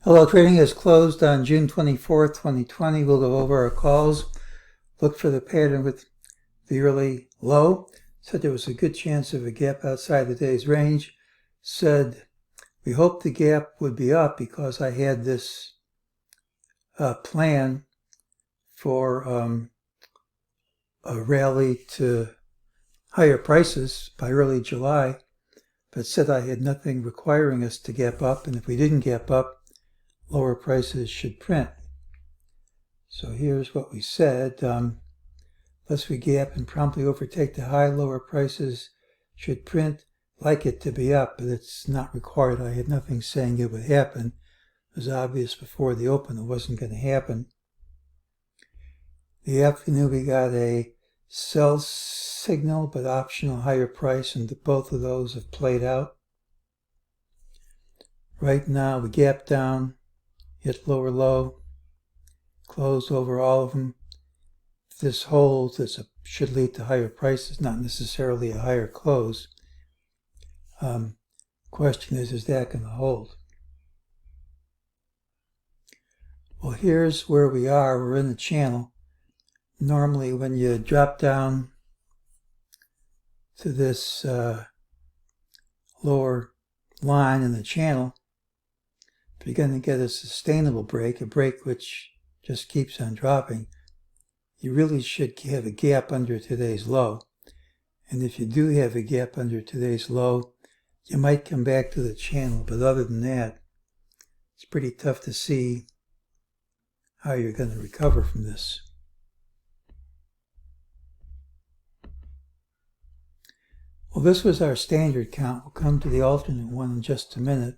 Hello, trading is closed on June 24th, 2020. We'll go over our calls. Look for the pattern with the early low. Said there was a good chance of a gap outside the day's range. Said we hoped the gap would be up because I had this plan for a rally to higher prices by early July, but said I had nothing requiring us to gap up, and if we didn't gap up, lower prices should print. So here's what we said. Unless we gap and promptly overtake the high, lower prices should print. Like it to be up, but it's not required. I had nothing saying it would happen. It was obvious before the open it wasn't going to happen. The afternoon we got a sell signal but optional higher price, and both of those have played out. Right now we gap down, hit lower low, close over all of them. If this holds, this should lead to higher prices, not necessarily a higher close. Question is that going to hold? Well, here's where we are. We're in the channel. Normally when you drop down to this lower line in the channel, if you're going to get a sustainable break, a break which just keeps on dropping, you really should have a gap under today's low. And if you do have a gap under today's low, you might come back to the channel, but other than that, it's pretty tough to see how you're going to recover from this. Well, this was our standard count. We'll come to the alternate one in just a minute.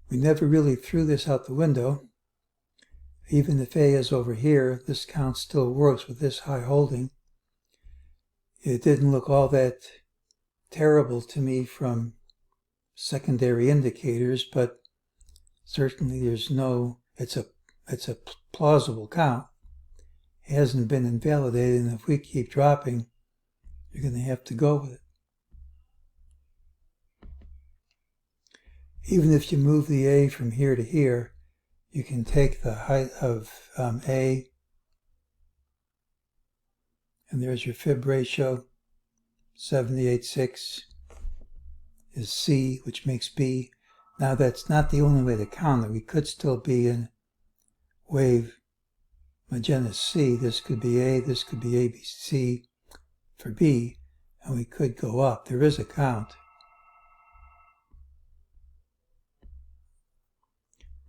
We never really threw this out the window. Even if A is over here, this count still works with this high holding. It didn't look all that terrible to me from secondary indicators, but certainly there's no, it's a plausible count. It hasn't been invalidated, and if we keep dropping, you're going to have to go with it. Even if you move the A from here to here, you can take the height of A, and there's your fib ratio. 78.6 is C, which makes B. Now that's not the only way to count it. We could still be in wave magenta C. This could be A, this could be ABC for B, and we could go up. There is a count.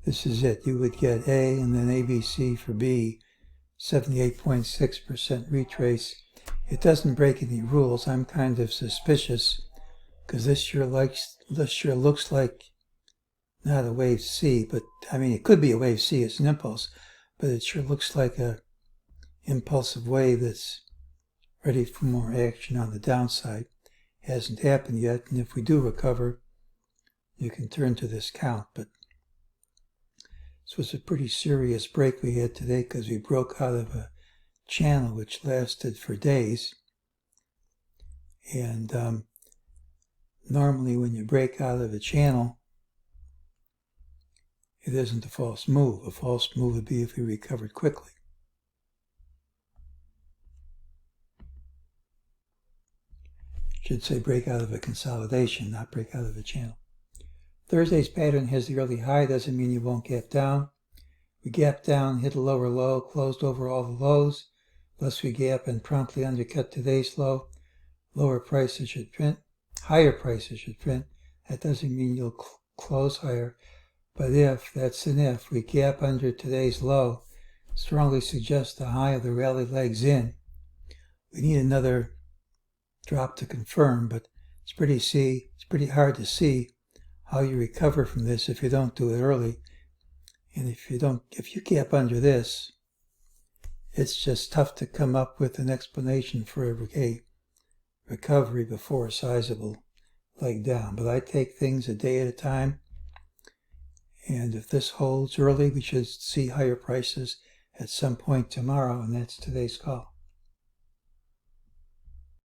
This is it. You would get A and then ABC for B, 78.6% retrace. It doesn't break any rules. I'm kind of suspicious because this sure looks like not a wave C, but I mean it could be a wave C. It's an impulse, but it sure looks like a impulsive wave that's ready for more action on the downside. It hasn't happened yet, and if we do recover, you can turn to this count. But this was a pretty serious break we had today because we broke out of a channel which lasted for days. And normally when you break out of a channel, it isn't a false move. A false move would be if we recovered quickly. Should say break out of a consolidation, not break out of a channel. Thursday's pattern has the early high, doesn't mean you won't gap down. We gap down, hit a lower low, closed over all the lows. Unless we gap and promptly undercut today's low, lower prices should print. Higher prices should print. That doesn't mean you'll close higher. But if, that's an if, we gap under today's low, strongly suggests the high of the rally legs in. We need another drop to confirm, but it's pretty hard to see how you recover from this if you don't do it early. And if you gap under this, it's just tough to come up with an explanation for a recovery before a sizable leg down. But I take things a day at a time. And if this holds early, we should see higher prices at some point tomorrow, and that's today's call.